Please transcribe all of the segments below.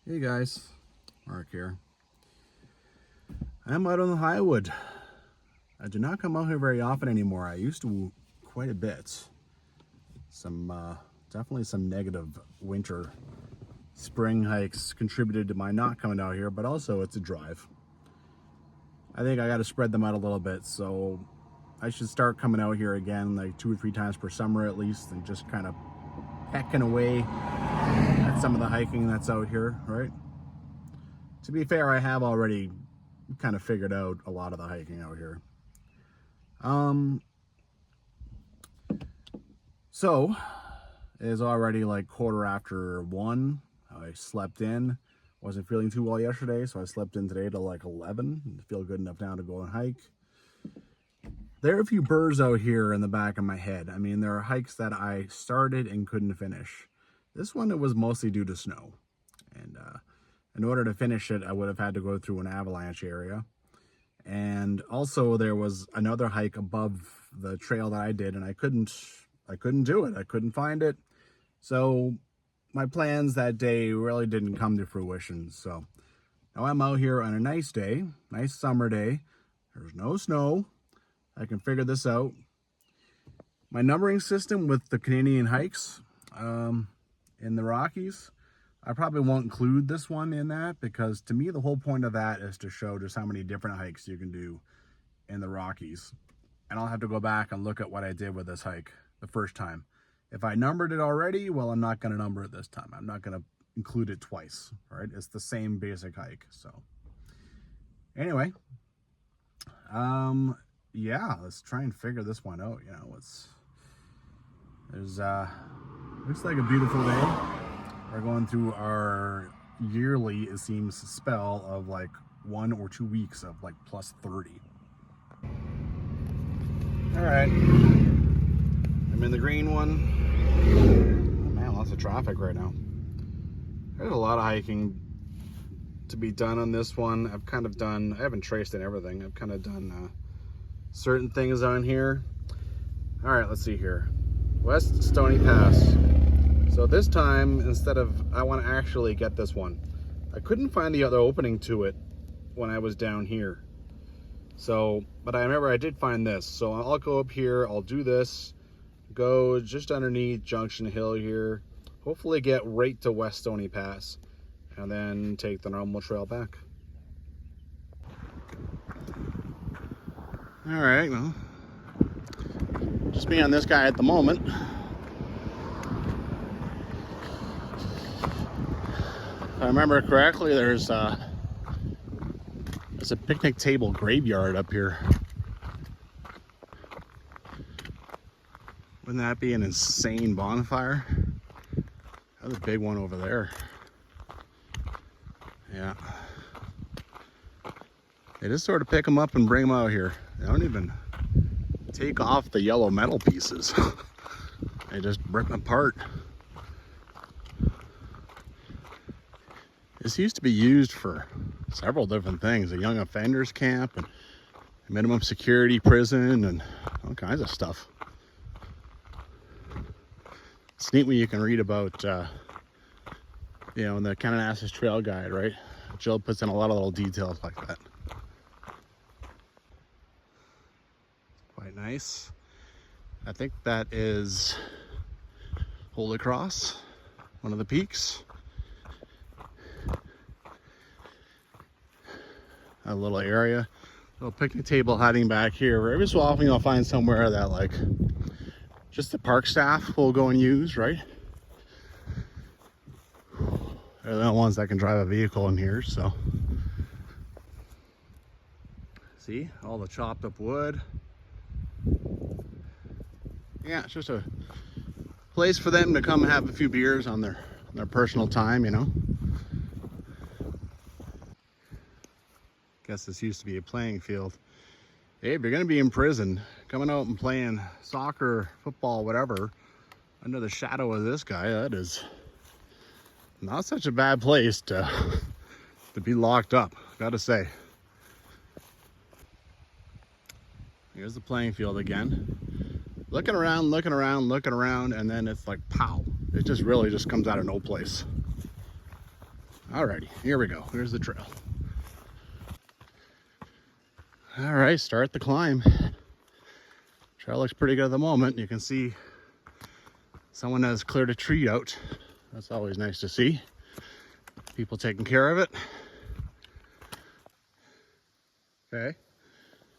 Hey guys, Mark here. I'm out on the Highwood. I do not come out here very often anymore. I used to quite a bit. Definitely some negative winter spring hikes contributed to my not coming out here, but also it's a drive. I think I got to spread them out a little bit, so I should start coming out here again like 2 or 3 times per summer at least, and just kind of pecking away at some of the hiking that's out here, right? To be fair, I have already kind of figured out a lot of the hiking out here. So it is already like 1:15. I slept in. Wasn't feeling too well yesterday, so I slept in today till like 11. I feel good enough now to go and hike. There are a few burrs out here in the back of my head. I mean, there are hikes that I started and couldn't finish. This one, it was mostly due to snow. And in order to finish it, I would have had to go through an avalanche area. And also there was another hike above the trail that I did, and I couldn't do it. I couldn't find it. So my plans that day really didn't come to fruition. So now I'm out here on a nice day, nice summer day. There's no snow. I can figure this out. My numbering system with the Canadian hikes in the Rockies, I probably won't include this one in that, because to me the whole point of that is to show just how many different hikes you can do in the Rockies. And I'll have to go back and look at what I did with this hike the first time. If I numbered it already, well, I'm not going to number it this time. I'm not going to include it twice, right? It's the same basic hike. So anyway, yeah, let's try and figure this one out. You know, looks like a beautiful day. We're going through our yearly, it seems, spell of like 1 or 2 weeks of like plus 30. All right, I'm in the green one. Oh, man, lots of traffic right now. There's a lot of hiking to be done on this one. I haven't traced in everything. I've kind of done certain things on here. All right, let's see here. West Stony Pass. So this time, I want to actually get this one. I couldn't find the other opening to it when I was down here. So, but I remember I did find this. So I'll go up here, I'll do this, go just underneath Junction Hill here, hopefully get right to West Stony Pass, and then take the normal trail back. All right, well, just me on this guy at the moment. If I remember correctly, there's a picnic table graveyard up here. Wouldn't that be an insane bonfire? That's a big one over there. Yeah. They just sort of pick them up and bring them out here. They don't even take off the yellow metal pieces. They just rip them apart. This used to be used for several different things. A young offenders camp and a minimum security prison and all kinds of stuff. It's neat when you can read about, you know, in the Kananaskis Trail guide, right? Jill puts in a lot of little details like that. Quite nice. I think that is Holy Cross, one of the peaks. A little area, little picnic table hiding back here. Every so often you'll find somewhere that like just the park staff will go and use, right? They're the ones that can drive a vehicle in here, so. See, all the chopped up wood. Yeah, it's just a place for them to come and have a few beers on their personal time, you know. Guess this used to be a playing field. Hey, if you're gonna be in prison, coming out and playing soccer, football, whatever, under the shadow of this guy, that is not such a bad place to be locked up, gotta say. Here's the playing field again. Looking around, and then it's like, pow. It just really just comes out of no place. Alrighty, here we go. Here's the trail. All right, start the climb. Trail looks pretty good at the moment. You can see someone has cleared a tree out. That's always nice to see. People taking care of it. Okay,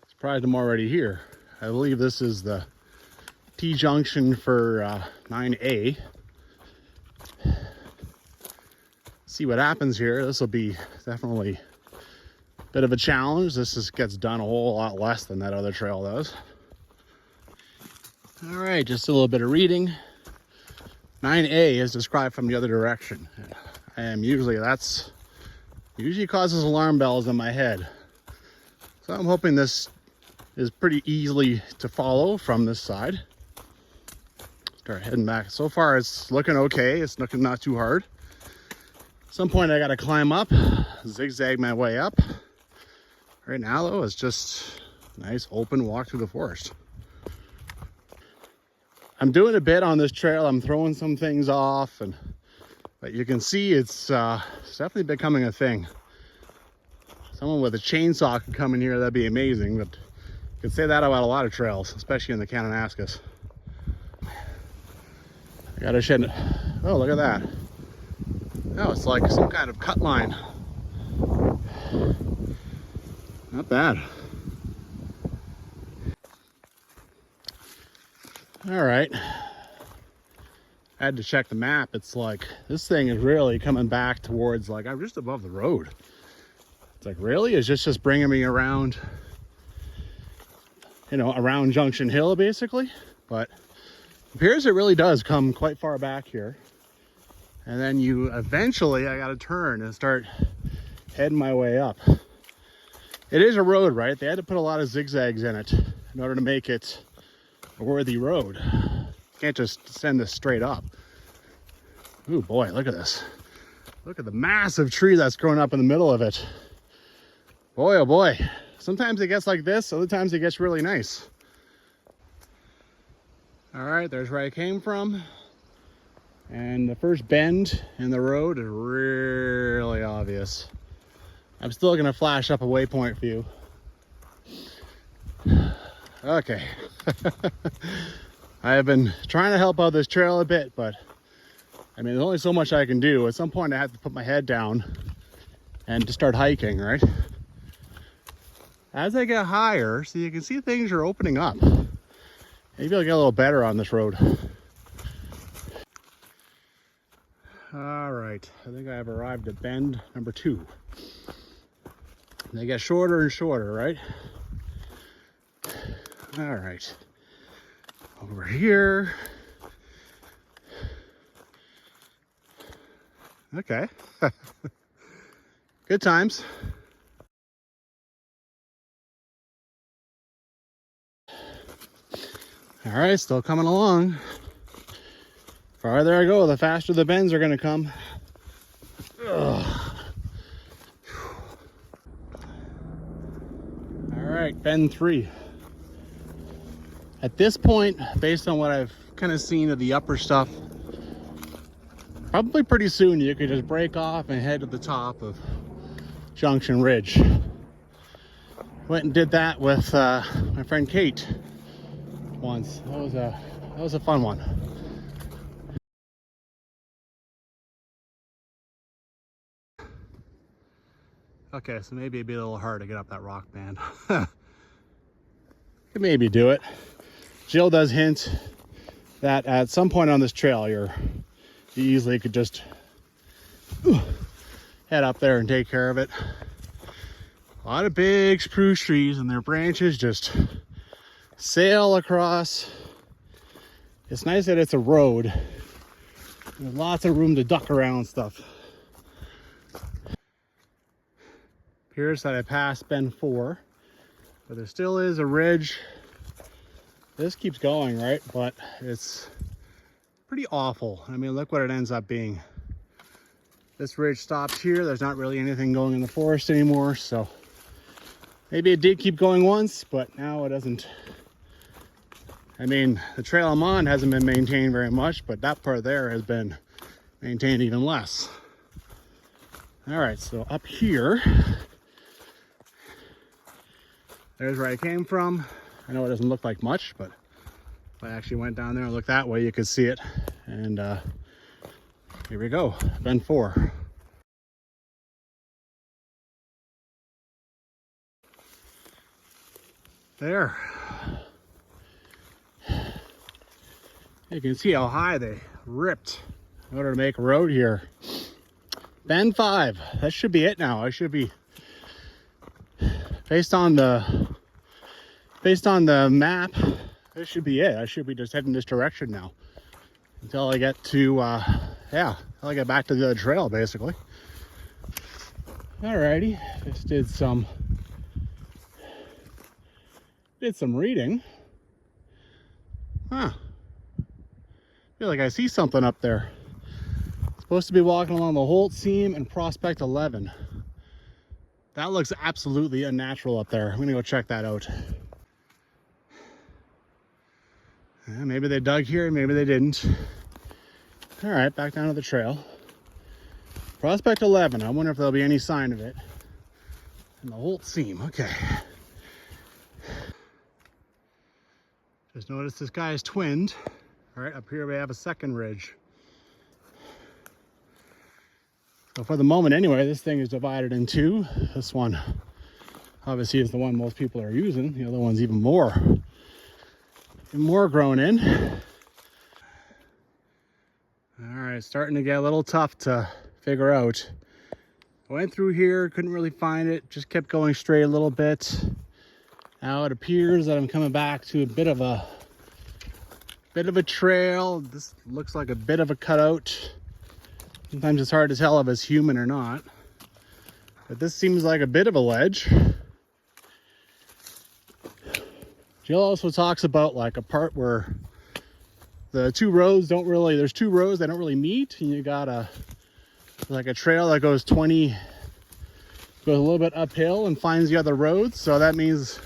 surprised I'm already here. I believe this is the T-junction for 9A. See what happens here. This will be definitely a bit of a challenge. This gets done a whole lot less than that other trail does. All right, just a little bit of reading. 9A is described from the other direction. And usually causes alarm bells in my head. So I'm hoping this is pretty easily to follow from this side. Start heading back. So far it's looking okay. It's looking not too hard. At some point I gotta climb up, zigzag my way up. Right now though, it's just a nice open walk through the forest. I'm doing a bit on this trail. I'm throwing some things off, but you can see it's definitely becoming a thing. Someone with a chainsaw could come in here, that'd be amazing, but you could say that about a lot of trails, especially in the Kananaskis. I gotta shed it. Oh, look at that. Oh, it's like some kind of cut line. Not bad. All right. I had to check the map. It's like this thing is really coming back towards, like, I'm just above the road. It's like, really? Is this just bringing me around, you know, around Junction Hill basically? But it appears it really does come quite far back here. And then eventually I got to turn and start heading my way up. It is a road, right? They had to put a lot of zigzags in it in order to make it a worthy road. Can't just send this straight up. Ooh, boy, look at this. Look at the massive tree that's growing up in the middle of it. Boy, oh boy. Sometimes it gets like this, other times it gets really nice. All right, there's where I came from. And the first bend in the road is really obvious. I'm still gonna flash up a waypoint for you. Okay. I have been trying to help out this trail a bit, but I mean, there's only so much I can do. At some point I have to put my head down and to start hiking, right? As I get higher, so you can see things are opening up. Maybe I'll get a little better on this road. All right, I think I've arrived at bend number 2. They get shorter and shorter, right? All right, over here. Okay, good times. All right, still coming along. Farther I go, the faster the bends are gonna come. Ugh. All right, bend 3. At this point, based on what I've kind of seen of the upper stuff, probably pretty soon you could just break off and head to the top of Junction Ridge. Went and did that with my friend Kate once. That was a fun one. Okay, so maybe it'd be a little hard to get up that rock band. Could maybe do it. Jill does hint that at some point on this trail, you easily could just head up there and take care of it. A lot of big spruce trees and their branches just sail across. It's nice that it's a road. There's lots of room to duck around stuff. Appears that I passed bend 4, but there still is a ridge. This keeps going, right? But it's pretty awful. I mean, look what it ends up being. This ridge stops here. There's not really anything going in the forest anymore, so maybe it did keep going once, but now it doesn't. I mean, the trail I'm on hasn't been maintained very much, but that part there has been maintained even less. All right, so up here, there's where I came from. I know it doesn't look like much, but if I actually went down there and looked that way, you could see it. And here we go, bend 4. There. You can see how high they ripped in order to make a road here. Bend 5. That should be it now. I should be, based on the map, this should be it. I should be just heading this direction now until I get to until I get back to the other trail, basically. Alrighty, just did some reading. Huh. Feel like I see something up there. Supposed to be walking along the Holt Seam and Prospect 11. That looks absolutely unnatural up there. I'm gonna go check that out. Yeah, maybe they dug here, maybe they didn't. All right, back down to the trail. Prospect 11, I wonder if there'll be any sign of it. And the Holt Seam, okay. Just noticed this guy is twinned. All right, up here we have a second ridge. So for the moment anyway, this thing is divided in 2. This one obviously is the one most people are using. The other one's even more grown in. All right, starting to get a little tough to figure out. I went through here, couldn't really find it, just kept going straight a little bit. Now it appears that I'm coming back to a bit of a trail. This looks like a bit of a cutout. Sometimes it's hard to tell if it's human or not. But this seems like a bit of a ledge. Jill also talks about like a part where the 2 roads don't really, there's 2 roads that don't really meet, and you got like a trail that goes a little bit uphill and finds the other roads. So that means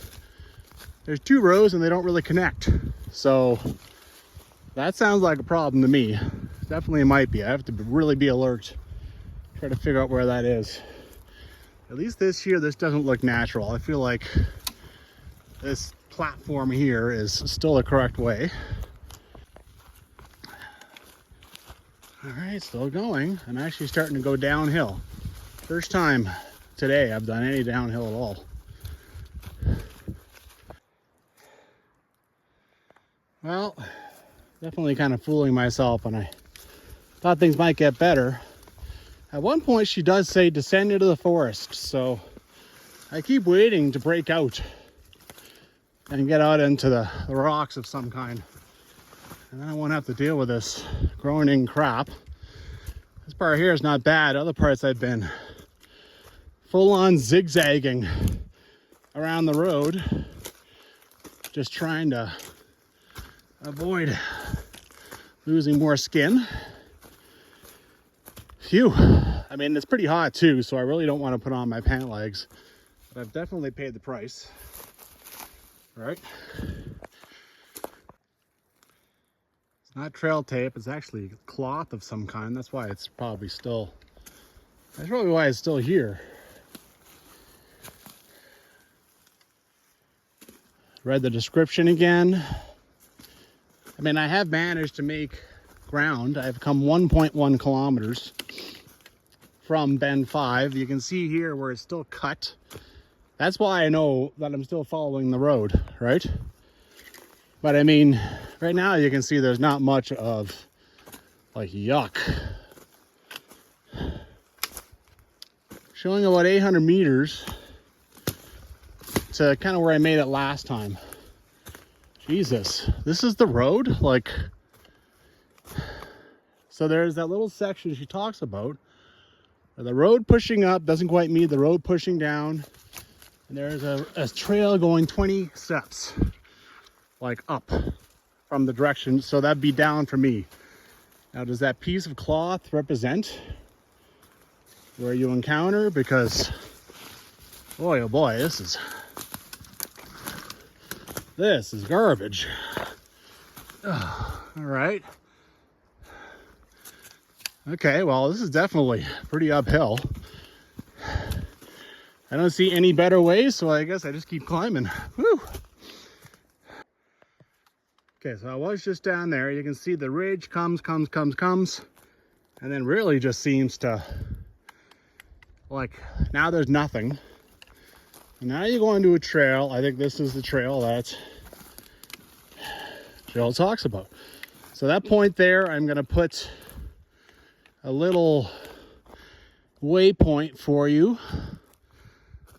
there's 2 roads and they don't really connect. So that sounds like a problem to me. Definitely might be. I have to really be alert. Try to figure out where that is. At least this doesn't look natural. I feel like this platform here is still the correct way. All right, still going. I'm actually starting to go downhill. First time today I've done any downhill at all. Well, definitely kind of fooling myself, and I thought things might get better. At one point she does say descend into the forest, so I keep waiting to break out and get out into the rocks of some kind, and then I won't have to deal with this groaning crap. This part here is not bad. Other parts I've been full on zigzagging around the road, just trying to avoid losing more skin. Phew. I mean, it's pretty hot too, so I really don't want to put on my pant legs, but I've definitely paid the price. All right. It's not trail tape, it's actually cloth of some kind. That's why it's probably still, that's probably why it's still here. Read the description again. I mean, I have managed to make ground. I've come 1.1 kilometers from bend 5. You can see here where it's still cut. That's why I know that I'm still following the road, right? But I mean, right now you can see there's not much of like yuck. Showing about 800 meters to kind of where I made it last time. Jesus, this is the road? Like, so there's that little section she talks about where the road pushing up doesn't quite meet the road pushing down. And there's a trail going 20 steps, like up from the direction. So that'd be down for me. Now, does that piece of cloth represent where you encounter? Because, boy, oh boy, this is garbage. All right. Okay, well, this is definitely pretty uphill. I don't see any better ways, so I guess I just keep climbing. Woo! Okay, so I was just down there. You can see the ridge comes, and then really just seems to, like, now there's nothing. And now you go into a trail. I think this is the trail that Jill talks about. So that point there, I'm gonna put a little waypoint for you.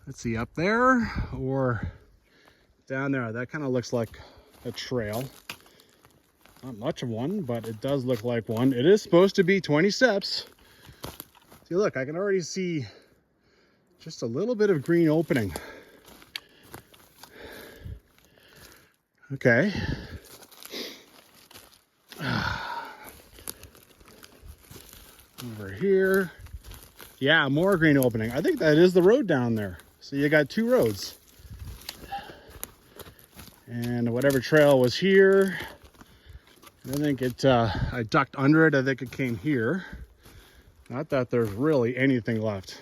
Let's see, up there or down there. That kind of looks like a trail. Not much of one, but it does look like one. It is supposed to be 20 steps. See, look, I can already see just a little bit of green opening. Okay. Over here. Yeah, more green opening. I think that is the road down there. So you got two roads. And whatever trail was here, I think it, I ducked under it. I think it came here. Not that there's really anything left.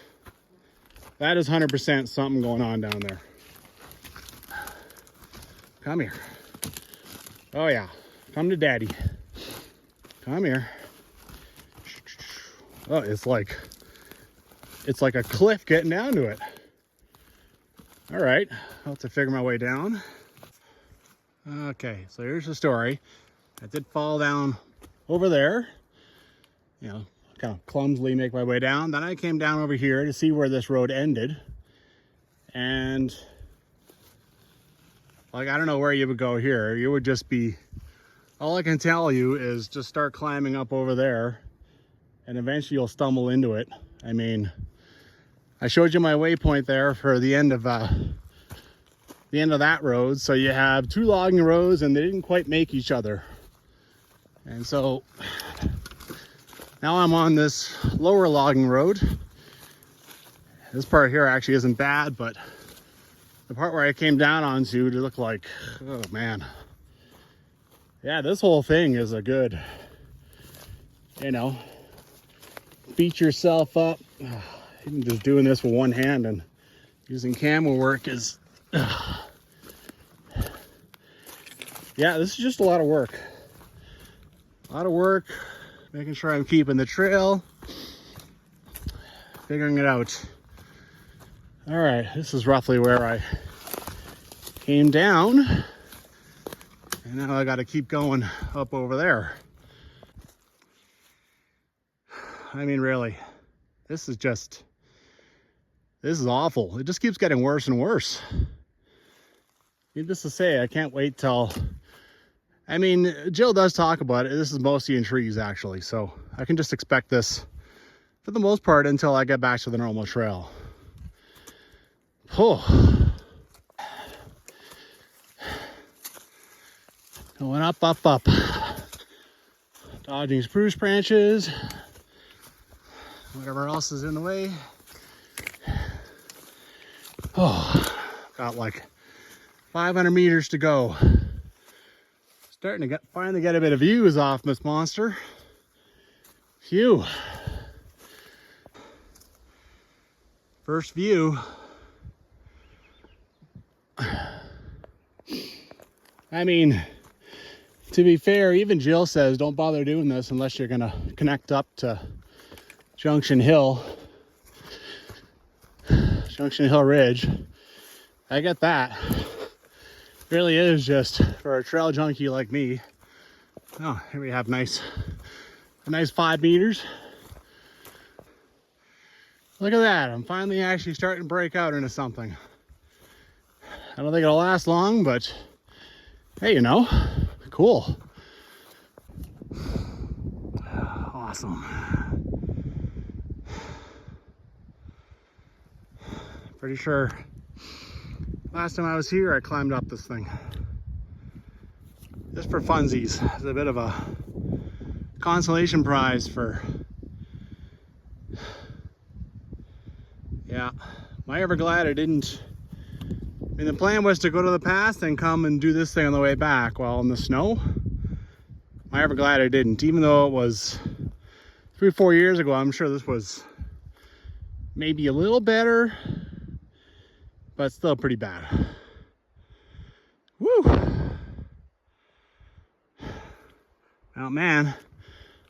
That is 100% something going on down there. Come here. Oh yeah, come to daddy. Come here. Oh, it's like a cliff getting down to it. All right, I'll have to figure my way down. Okay, so here's the story. I did fall down over there, you know, kind of clumsily make my way down. Then I came down over here to see where this road ended. And like, I don't know where you would go here. You would just be, all I can tell you is just start climbing up over there and eventually you'll stumble into it. I mean, I showed you my waypoint there for the end of that road. So you have two logging roads and they didn't quite make each other. And so now I'm on this lower logging road. This part here actually isn't bad, but the part where I came down onto, it looked like, oh man. Yeah, this whole thing is a good, you know, beat yourself up. Even just doing this with one hand and using camera work is, yeah, this is just a lot of work. A lot of work, making sure I'm keeping the trail, figuring it out. All right, this is roughly where I came down. And now I got to keep going up over there. I mean, really, this is awful. It just keeps getting worse and worse. Needless to say, I can't wait till, I mean, Jill does talk about it. This is mostly in trees, actually. So I can just expect this for the most part until I get back to the normal trail. Oh. Going up, up, up. Dodging spruce branches. Whatever else is in the way. Oh, got like 500 meters to go. Starting to finally get a bit of views off this monster. Phew. First view. I mean, to be fair, even Jill says don't bother doing this unless you're gonna connect up to Junction Hill Ridge. I get that. It really is just for a trail junkie like me. Oh, here we have a nice 5 meters. Look at that. I'm finally actually starting to break out into something. I don't think it'll last long, but hey, you know, cool. Awesome. Pretty sure last time I was here, I climbed up this thing. Just for funsies. It's a bit of a consolation prize for, yeah. Am I ever glad I didn't? I mean, the plan was to go to the pass and come and do this thing on the way back while in the snow. Am I ever glad I didn't? Even though it was 3 or 4 years ago, I'm sure this was maybe a little better. but still pretty bad. Woo! Oh man,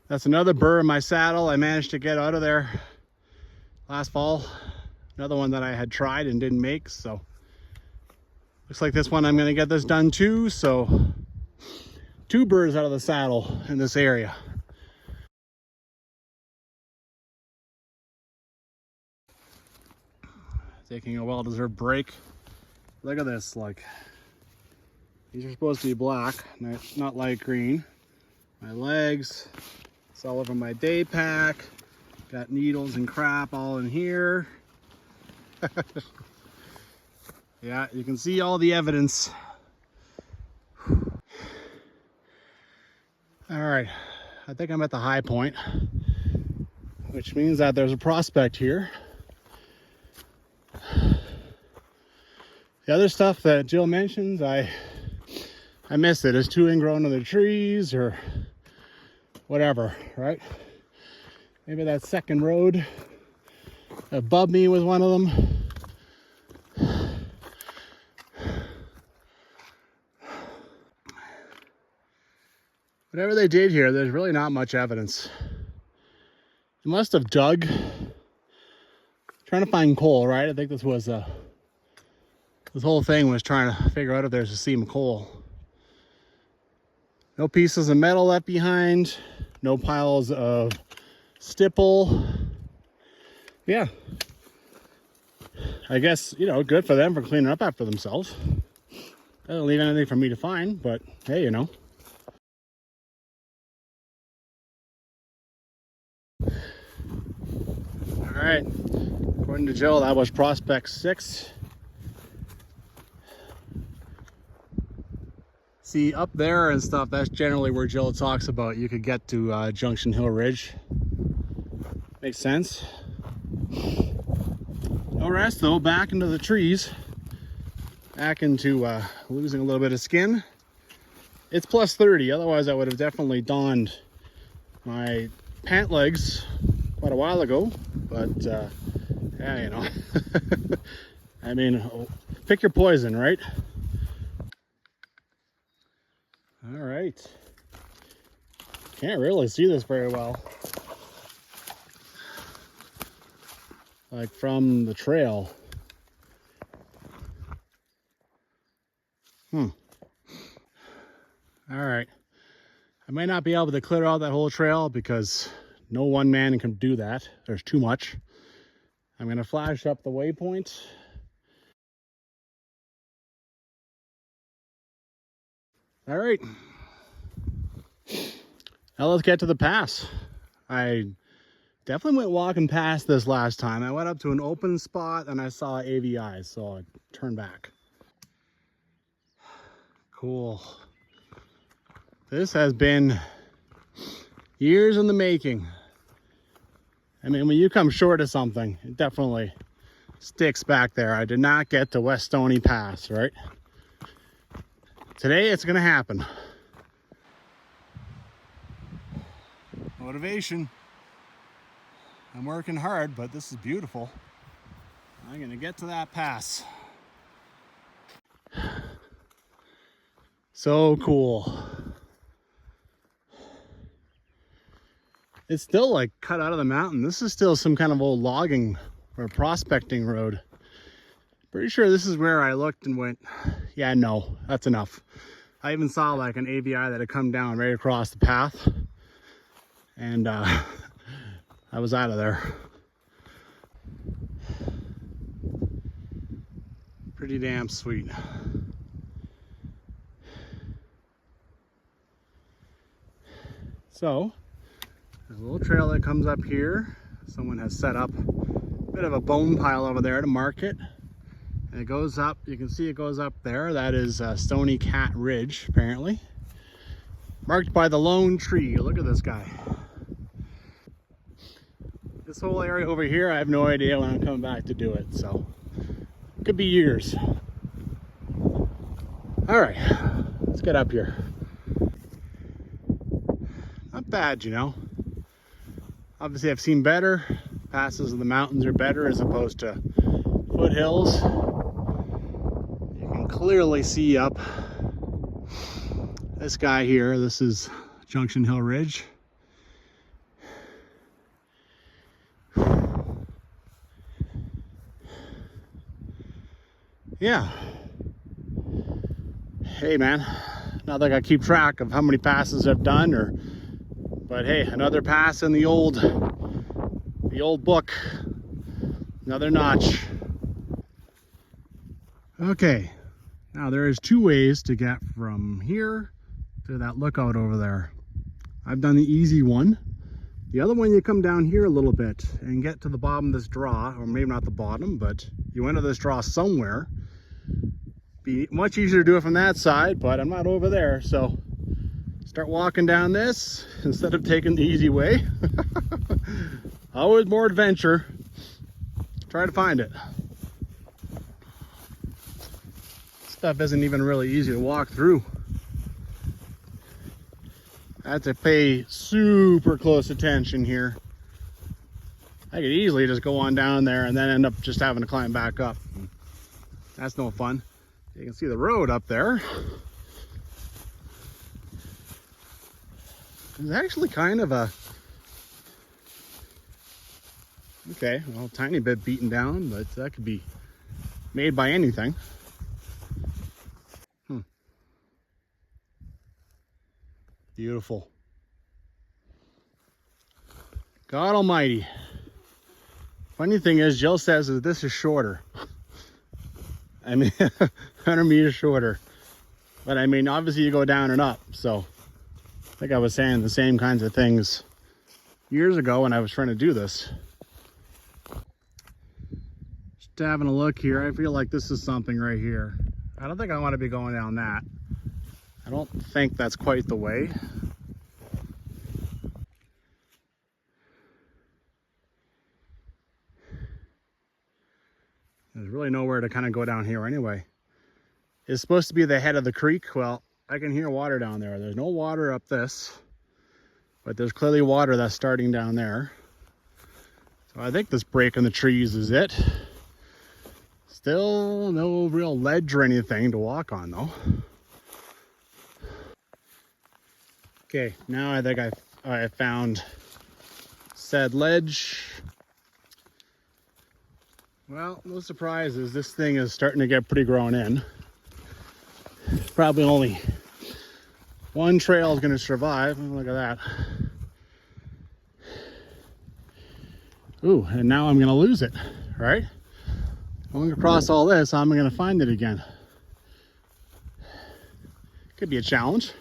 that's another burr in my saddle I managed to get out of there last fall. Another one that I had tried and didn't make, so looks like this one I'm gonna get this done too. So 2 burrs out of the saddle in this area. Taking a well-deserved break. Look at this, like, these are supposed to be black, not light green. My legs, it's all over my day pack. Got needles and crap all in here. Yeah, you can see all the evidence. All right, I think I'm at the high point, which means that there's a prospect here. The other stuff that Jill mentions, I missed it. It's too ingrown in the trees or whatever, right? Maybe that second road above me was one of them. Whatever they did here, there's really not much evidence. They must have dug, trying to find coal, right? I think this was this whole thing was trying to figure out if there's a seam of coal. No pieces of metal left behind, no piles of stipple. Yeah, I guess, you know, good for them for cleaning up after themselves. Doesn't leave anything for me to find, but hey, you know. All right, according to Jill, that was prospect 6. See, up there and stuff, that's generally where Jill talks about you could get to Junction Hill Ridge. Makes sense. No rest though, back into the trees. Back into losing a little bit of skin. It's plus 30, otherwise I would have definitely donned my pant legs quite a while ago. But yeah, you know. I mean, pick your poison, right? All right. Can't really see this very well. Like from the trail. All right. I may not be able to clear out that whole trail because no one man can do that. There's too much. I'm going to flash up the waypoint. All right. Now let's get to the pass. I definitely went walking past this last time. I went up to an open spot and I saw AVI, so I turned back. Cool. This has been years in the making. I mean, when you come short of something, it definitely sticks back there. I did not get to West Stony Pass, right? Today it's gonna happen. Motivation. I'm working hard, but this is beautiful. I'm gonna get to that pass. So cool. It's still like cut out of the mountain. This is still some kind of old logging or prospecting road. Pretty sure this is where I looked and went, yeah, no, that's enough. I even saw like an AVI that had come down right across the path. And I was out of there. Pretty damn sweet. So, there's a little trail that comes up here. Someone has set up a bit of a bone pile over there to mark it. And it goes up, you can see it goes up there. That is Stony Cat Ridge, apparently. Marked by the lone tree. Look at this guy. This whole area over here, I have no idea when I'm coming back to do it, so could be years. All right, let's get up here. Not bad, you know. Obviously, I've seen better. Passes of the mountains are better as opposed to foothills. clearly see up this guy here. This is Junction Hill Ridge. Yeah. Hey man, not like I keep track of how many passes I've done, but hey, another pass in the old book. Another notch. Okay, now there is two ways to get from here to that lookout over there. I've done the easy one. The other one, you come down here a little bit and get to the bottom of this draw, or maybe not the bottom, but you enter this draw somewhere. Be much easier to do it from that side, but I'm not over there, so start walking down this instead of taking the easy way. Always more adventure. Try to find it. Stuff isn't even really easy to walk through. I have to pay super close attention here. I could easily just go on down there and then end up just having to climb back up. That's no fun. You can see the road up there. It's actually kind of a, okay, well, a tiny bit beaten down, but that could be made by anything. Beautiful. God almighty. Funny thing is, Jill says that this is shorter. I mean, 100 meters shorter. But I mean, obviously you go down and up. So I think I was saying the same kinds of things years ago when I was trying to do this. Just having a look here. I feel like this is something right here. I don't think I want to be going down that. I don't think that's quite the way. There's really nowhere to kind of go down here anyway. It's supposed to be the head of the creek. Well, I can hear water down there. There's no water up this, but there's clearly water that's starting down there. So I think this break in the trees is it. Still no real ledge or anything to walk on though. Okay, now I think I found said ledge. Well, no surprises. This thing is starting to get pretty grown in. Probably only one trail is going to survive. Look at that. Ooh, and now I'm going to lose it, right? Going across all this, I'm going to find it again. Could be a challenge.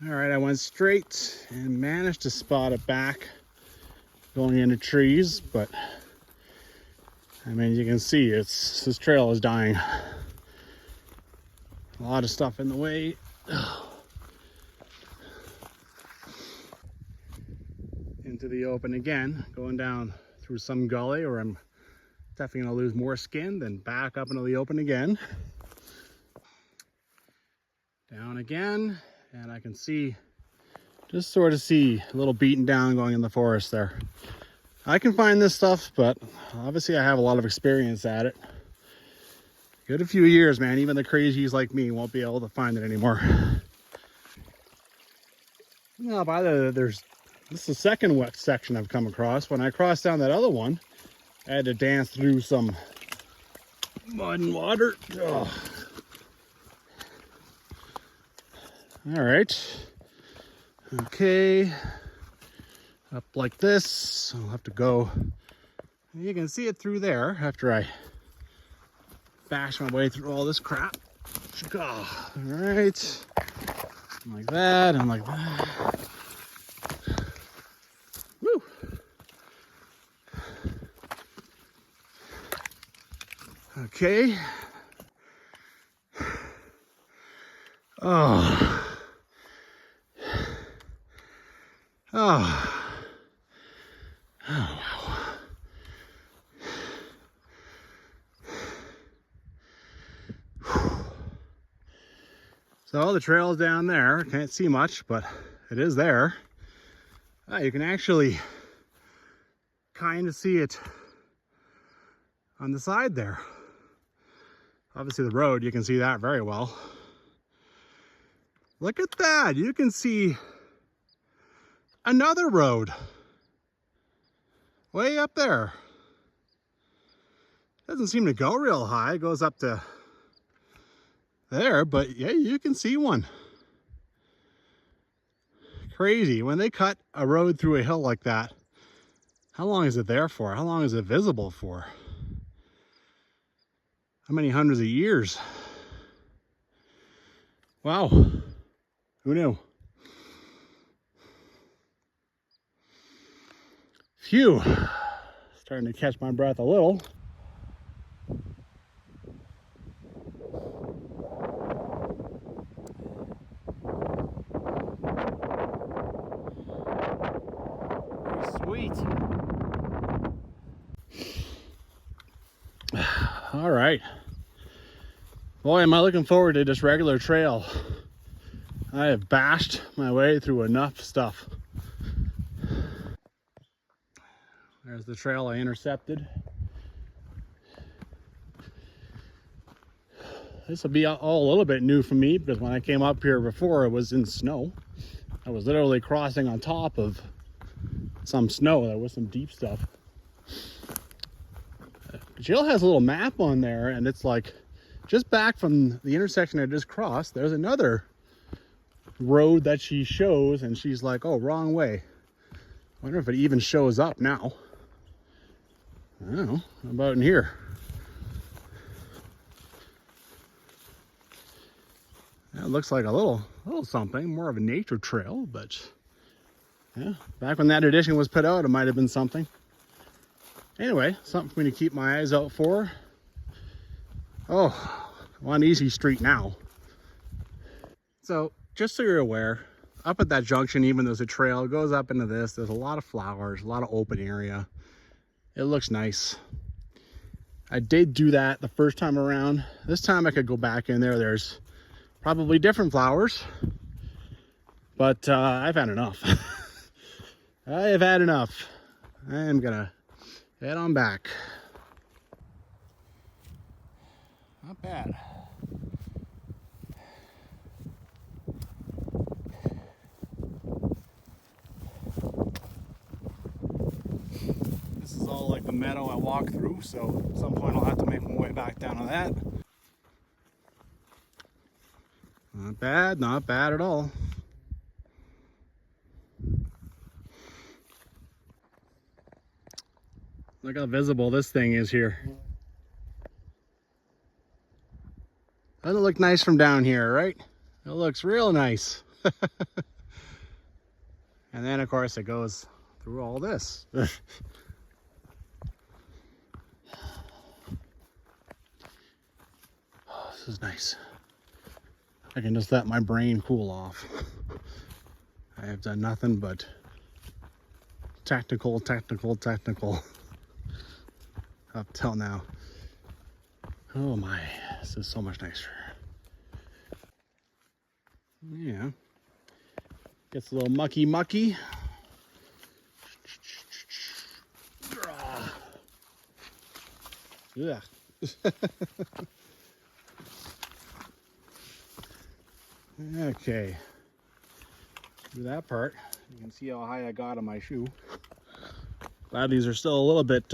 All right, I went straight and managed to spot it back going into trees, but I mean, you can see this trail is dying. A lot of stuff in the way. Into the open again, going down through some gully where I'm definitely gonna lose more skin, then back up into the open again. Down again. And I can see, just sort of see a little beaten down going in the forest there. I can find this stuff, but obviously I have a lot of experience at it. Good a few years, man. Even the crazies like me won't be able to find it anymore. Now, this is the second wet section I've come across. When I crossed down that other one, I had to dance through some mud and water. Ugh. All right, okay, up like this. I'll have to go, you can see it through there after I bash my way through all this crap. All right, like that and like that. Woo. Okay. Oh. Oh. Oh, wow. So the trail's down there. Can't see much, but it is there. You can actually kind of see it on the side there. Obviously the road, you can see that very well. Look at that, you can see another road way up there. Doesn't seem to go real high, it goes up to there, but yeah, you can see one. Crazy, when they cut a road through a hill like that, how long is it there for? How long is it visible for? How many hundreds of years? Wow, who knew? Phew, starting to catch my breath a little. Sweet. All right. Boy, am I looking forward to this regular trail. I have bashed my way through enough stuff. There's the trail I intercepted. This will be all a little bit new for me because when I came up here before, it was in snow. I was literally crossing on top of some snow. There was some deep stuff. Jill has a little map on there, and it's like just back from the intersection I just crossed, there's another road that she shows, and she's like, oh, wrong way. I wonder if it even shows up now. I don't know. How about in here? That looks like a little something, more of a nature trail, but yeah, back when that edition was put out, it might have been something. Anyway, something for me to keep my eyes out for. Oh, I'm on Easy Street now. So, just so you're aware, up at that junction, even there's a trail, it goes up into this. There's a lot of flowers, a lot of open area. It looks nice. I did do that the first time around. This time I could go back in there. There's probably different flowers, but I've had enough. I have had enough. I am gonna head on back. Not bad. This is all like the meadow I walked through, so at some point I'll have to make my way back down to that. Not bad at all. Look how visible this thing is here. Doesn't it look nice from down here, right? It looks real nice. And then of course it goes through all this. Oh, this is nice. I can just let my brain cool off. I have done nothing but technical up till now. Oh my, this is so much nicer. Yeah. Gets a little mucky. Yeah. Okay. Do that part. You can see how high I got on my shoe. Glad these are still a little bit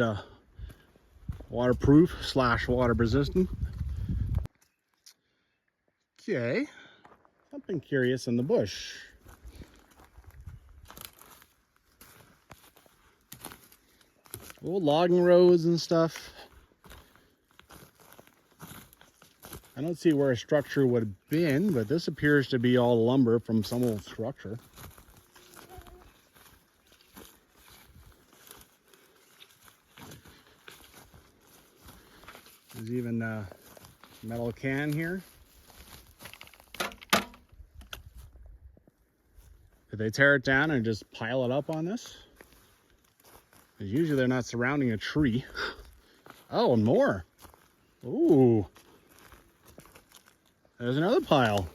waterproof / water resistant. Okay. Something curious in the bush. Old logging roads and stuff. I don't see where a structure would have been, but this appears to be all lumber from some old structure. There's even a metal can here. Did they tear it down and just pile it up on this? Because usually they're not surrounding a tree. Oh, and more. Ooh. There's another pile.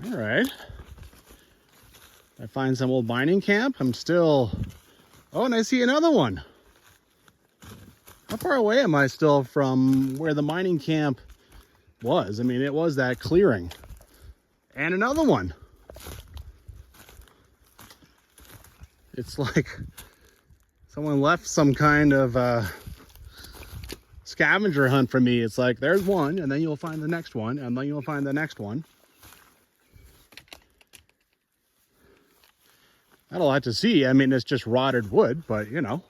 All right. I find some old mining camp. I'm still... Oh, and I see another one. How far away am I still from where the mining camp was? I mean, it was that clearing. And another one. It's like someone left some kind of scavenger hunt for me. It's like, there's one, and then you'll find the next one, and then you'll find the next one. Not a lot to see. I mean, it's just rotted wood, but you know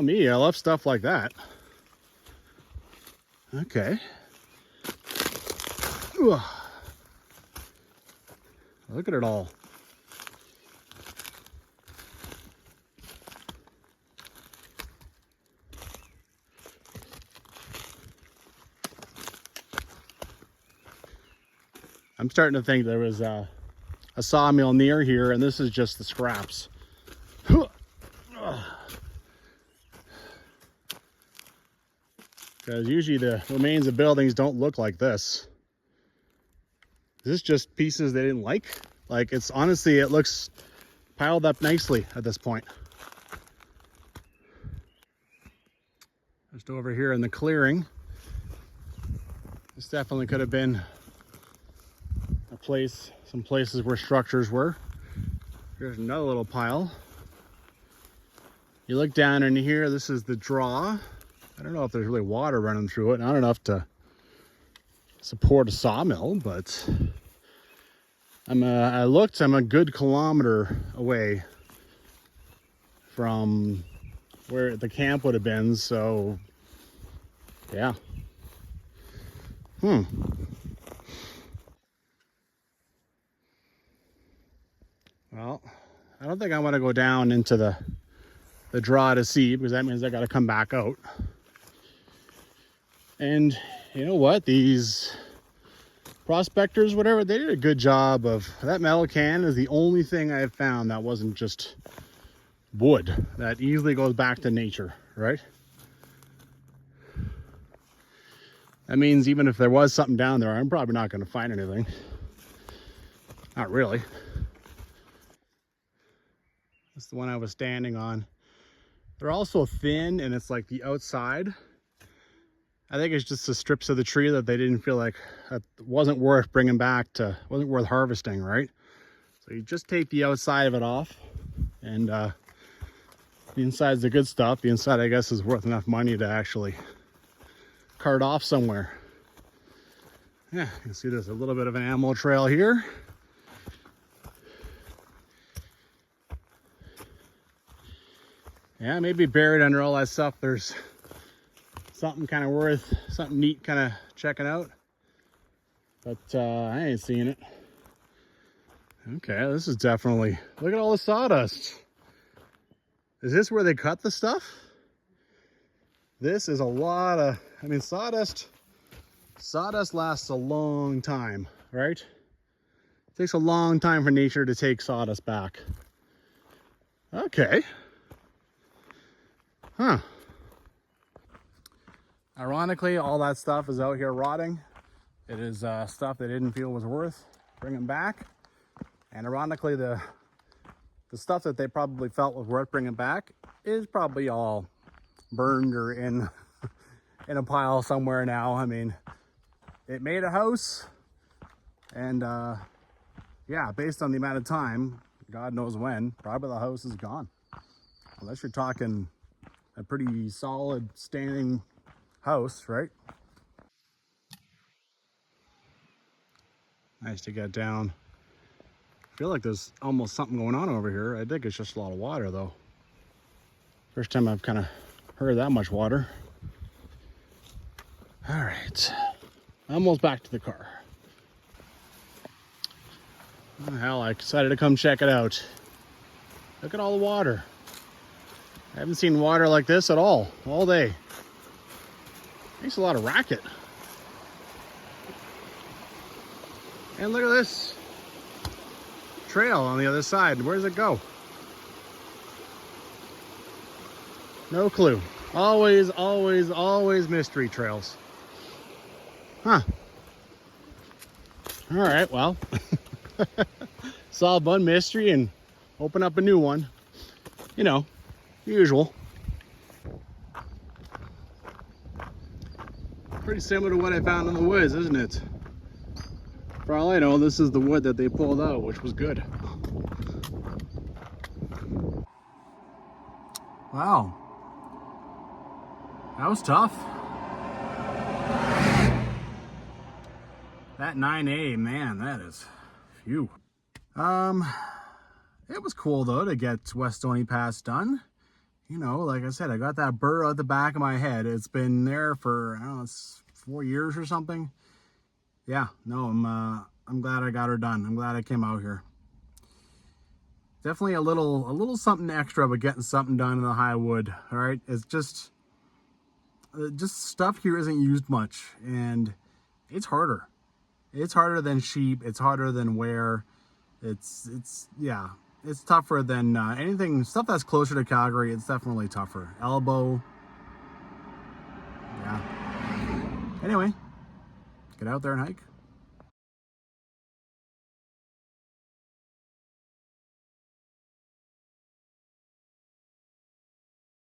me, I love stuff like that. Okay. Ooh. Look at it all. I'm starting to think there was a sawmill near here, and this is just the scraps. Because usually the remains of buildings don't look like this. This is just pieces they didn't like. Like, it's honestly, it looks piled up nicely at this point. Just over here in the clearing, this definitely could have been a place, some places where structures were. Here's another little pile. You look down in here, this is the draw. I don't know if there's really water running through it. Not enough to support a sawmill, but I'm a good kilometer away from where the camp would have been, so yeah. Well, I don't think I want to go down into the draw to see, because that means I got to come back out. And you know what? These prospectors, whatever, they did a good job of, that metal can is the only thing I have found that wasn't just wood. That easily goes back to nature, right? That means even if there was something down there, I'm probably not going to find anything. Not really. That's the one I was standing on. They're also thin, and it's like the outside. I think it's just the strips of the tree that they didn't feel like that wasn't worth bringing back to, wasn't worth harvesting, right? So you just take the outside of it off, and the inside's the good stuff. The inside, I guess, is worth enough money to actually cart off somewhere. Yeah, you can see there's a little bit of an animal trail here. Yeah, maybe buried under all that stuff, there's something kind of worth, something neat kind of checking out. But I ain't seeing it. Okay, this is definitely, look at all the sawdust. Is this where they cut the stuff? This is a lot of, I mean, sawdust lasts a long time, right? It takes a long time for nature to take sawdust back. Okay. Huh. Ironically, all that stuff is out here rotting. It is stuff they didn't feel was worth bringing back. And ironically, the stuff that they probably felt was worth bringing back is probably all burned or in a pile somewhere now. I mean, it made a house, and yeah, based on the amount of time, God knows when, probably the house is gone. Unless you're talking a pretty solid standing house, right? Nice to get down. I feel like there's almost something going on over here. I think it's just a lot of water though. First time I've kind of heard that much water. All right, almost back to the car. Oh, hell, I decided to come check it out. Look at all the water. I haven't seen water like this at all day. Makes a lot of racket. And look at this trail on the other side. Where does it go? No clue. Always, always, always mystery trails. Huh. All right, well. Solve one mystery and open up a new one. You know, usual. Pretty similar to what I found in the woods, isn't it? For all I know, this is the wood that they pulled out, which was good. Wow. That was tough. That 9A, man, that is phew. It was cool though to get West Stony Pass done. You know, like I said, I got that burr out the back of my head. It's been there for, I don't know, it's 4 years or something. Yeah, no, I'm glad I got her done. I'm glad I came out here. Definitely a little something extra about getting something done in the Highwood. All right, it's just stuff here isn't used much, and it's harder. It's harder than sheep. It's harder than ware. It's tougher than anything. Stuff that's closer to Calgary, it's definitely tougher. Elbow. Yeah. Anyway, get out there and hike.